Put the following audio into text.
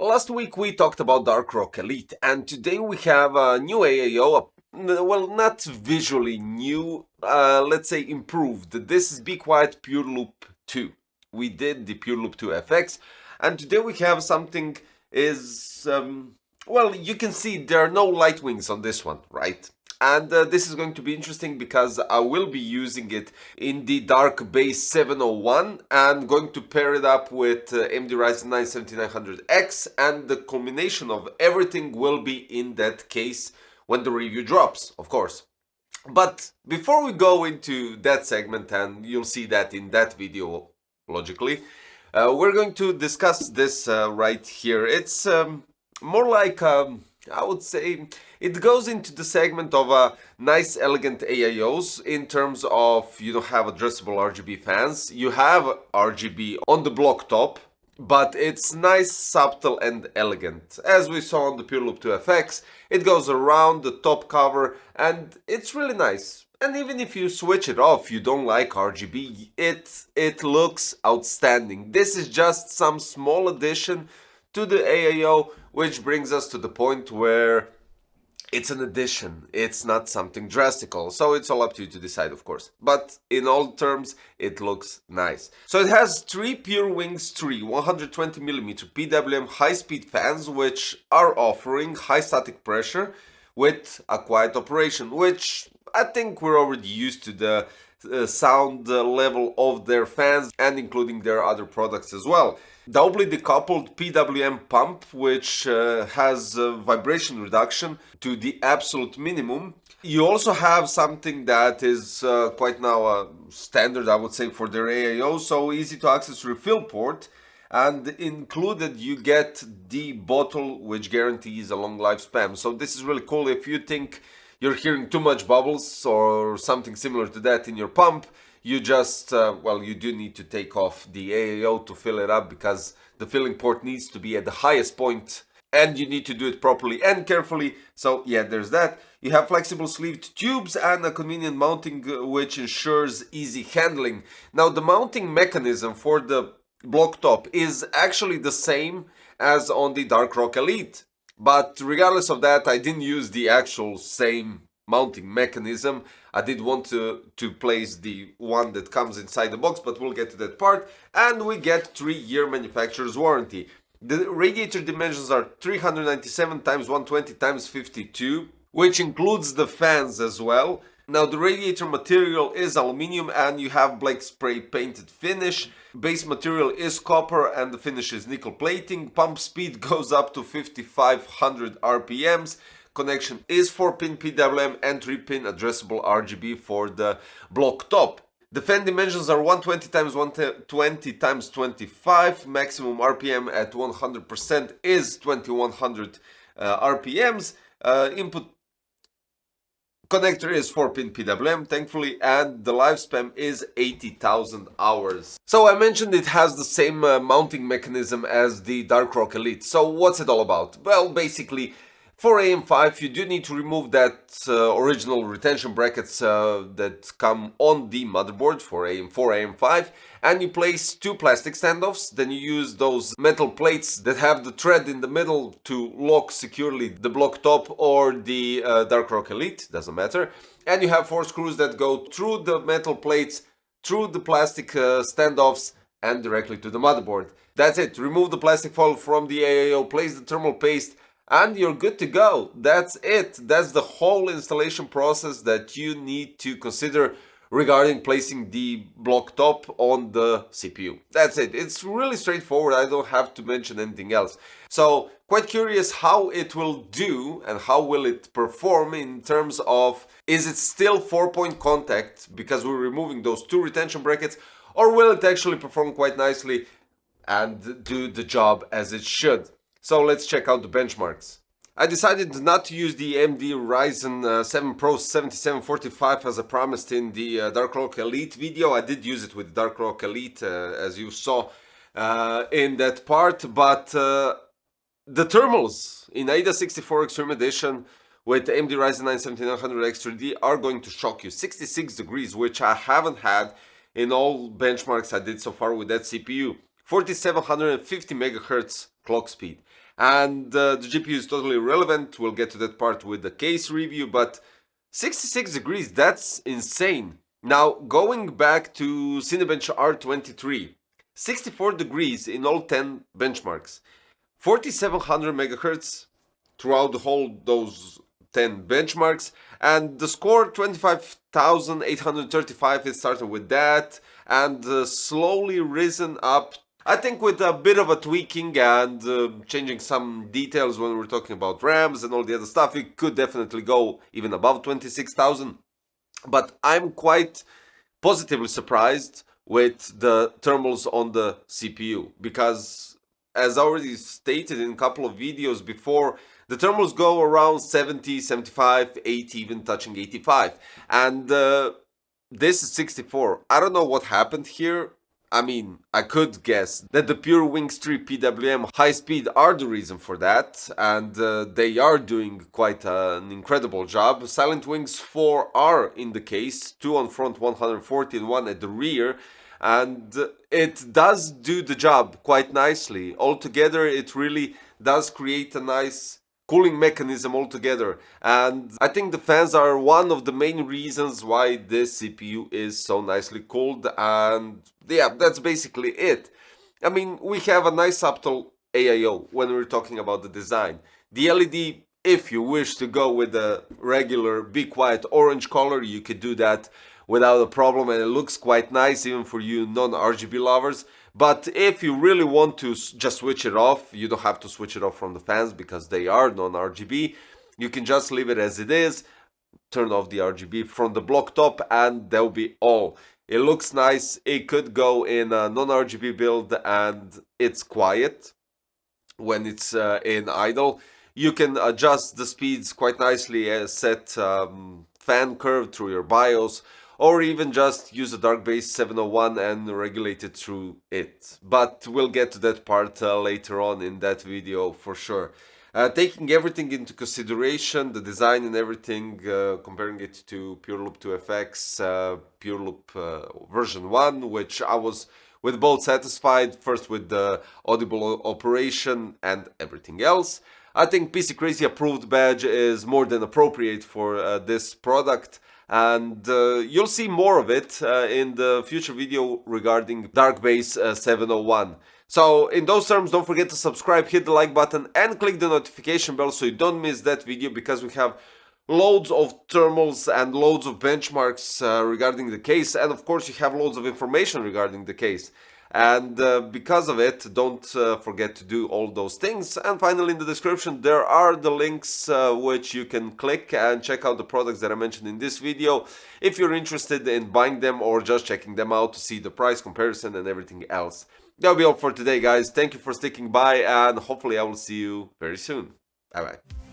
Last week we talked about Dark Rock Elite, and today we have a new AAO, well, not visually new, let's say improved. This is BeQuiet Pure Loop 2. We did the Pure Loop 2 FX, and today we have something well, you can see there are no light wings on this one, right? And this is going to be interesting because I will be using it in the Dark Base 701 and going to pair it up with AMD Ryzen 9 7900X, and the combination of everything will be in that case when the review drops, of course. But before we go into that segment, and you'll see that in that video logically, we're going to discuss this right here. It's more like I would say it goes into the segment of nice elegant AIOs in terms of you don't have addressable RGB fans. You have RGB on the block top, but it's nice, subtle and elegant. As we saw on the Pure Loop 2 FX, it goes around the top cover and it's really nice. And even if you switch it off, you don't like RGB, it looks outstanding. This is just some small addition to the AIO, which brings us to the point where it's an addition, it's not something drastical, so it's all up to you to decide, of course. But in all terms, it looks nice. So it has three Pure Wings 3 120mm PWM high-speed fans, which are offering high static pressure with a quiet operation, which I think we're already used to the sound level of their fans and including their other products as well. Doubly decoupled PWM pump, which has vibration reduction to the absolute minimum. You also have something that is quite now standard, I would say, for their AIO, so easy to access refill port. And included you get the bottle, which guarantees a long lifespan. So this is really cool. If you think you're hearing too much bubbles or something similar to that in your pump, you just, well, you do need to take off the AAO to fill it up, because the filling port needs to be at the highest point and you need to do it properly and carefully. So yeah, there's that. You have flexible sleeved tubes and a convenient mounting which ensures easy handling. Now the mounting mechanism for the block top is actually the same as on the Dark Rock Elite. But regardless of that, I didn't use the actual same mounting mechanism. I did want to place the one that comes inside the box, but we'll get to that part. And we get 3-year manufacturer's warranty. The radiator dimensions are 397 x 120 x 52, which includes the fans as well. Now the radiator material is aluminium and you have black spray painted finish. Base material is copper and the finish is nickel plating. Pump speed goes up to 5500 RPMs. Connection is 4-pin PWM and 3-pin addressable RGB for the block top. The fan dimensions are 120 x 120 x 25. Maximum RPM at 100% is 2100 RPMs. Input connector is 4-pin PWM, thankfully, and the lifespan is 80,000 hours. So I mentioned it has the same mounting mechanism as the Dark Rock Elite. So what's it all about? Well, basically, for AM5 you do need to remove that original retention brackets that come on the motherboard for AM4, AM5, and you place two plastic standoffs. Then you use those metal plates that have the thread in the middle to lock securely the block top or the Dark Rock Elite, doesn't matter. And you have 4 screws that go through the metal plates, through the plastic standoffs and directly to the motherboard. That's it. Remove the plastic foil from the AIO, place the thermal paste, and you're good to go. That's it. That's the whole installation process that you need to consider regarding placing the block top on the CPU. That's it. It's really straightforward. I don't have to mention anything else. So quite curious how it will do and how will it perform in terms of, is it still 4-point contact because we're removing those 2 retention brackets, or will it actually perform quite nicely and do the job as it should? So let's check out the benchmarks. I decided not to use the AMD Ryzen 7 Pro 7745 as I promised in the Dark Rock Elite video. I did use it with Dark Rock Elite as you saw in that part, but the thermals in AIDA 64 Extreme Edition with AMD Ryzen 9 7900X3D are going to shock you. 66 degrees, which I haven't had in all benchmarks I did so far with that CPU. 4750 MHz clock speed. And the GPU is totally irrelevant. We'll get to that part with the case review, but 66 degrees, that's insane. Now, going back to Cinebench R23, 64 degrees in all 10 benchmarks, 4700 megahertz throughout the whole those 10 benchmarks, and the score 25,835. It started with that and slowly risen up. I think with a bit of a tweaking and changing some details when we're talking about RAMs and all the other stuff, it could definitely go even above 26,000. But I'm quite positively surprised with the thermals on the CPU because, as already stated in a couple of videos before, the thermals go around 70, 75, 80, even touching 85. And this is 64. I don't know what happened here. I mean, I could guess that the Pure Wings 3 PWM high speed are the reason for that, and they are doing quite an incredible job. Silent Wings 4 are in the case, 2 on front 140 and 1 at the rear, and it does do the job quite nicely. Altogether, it really does create a nice cooling mechanism altogether, and I think the fans are one of the main reasons why this CPU is so nicely cooled, and yeah, that's basically it. I mean, we have a nice subtle AIO when we're talking about the design. The LED, if you wish to go with the regular BeQuiet orange color, you could do that without a problem, and it looks quite nice even for you non-RGB lovers. But if you really want to just switch it off, you don't have to switch it off from the fans because they are non-RGB. You can just leave it as it is, turn off the RGB from the block top, and that'll be all. It looks nice. It could go in a non-RGB build, and it's quiet when it's in idle. You can adjust the speeds quite nicely, set fan curve through your BIOS, or even just use a dark base 701 and regulate it through it. But we'll get to that part later on in that video for sure. Taking everything into consideration, the design and everything, comparing it to PureLoop 2FX, PureLoop version 1, which I was with both satisfied, first with the audible operation and everything else. I think PC Crazy approved badge is more than appropriate for this product, and you'll see more of it in the future video regarding Dark Base 701. So in those terms, don't forget to subscribe, hit the like button and click the notification bell so you don't miss that video, because we have loads of thermals and loads of benchmarks regarding the case, and of course you have loads of information regarding the case. And because of it, don't forget to do all those things. And finally, in the description there are the links which you can click and check out the products that I mentioned in this video if you're interested in buying them or just checking them out to see the price comparison and everything else. That'll be all for today, guys. Thank you for sticking by, and hopefully I will see you very soon. Bye bye.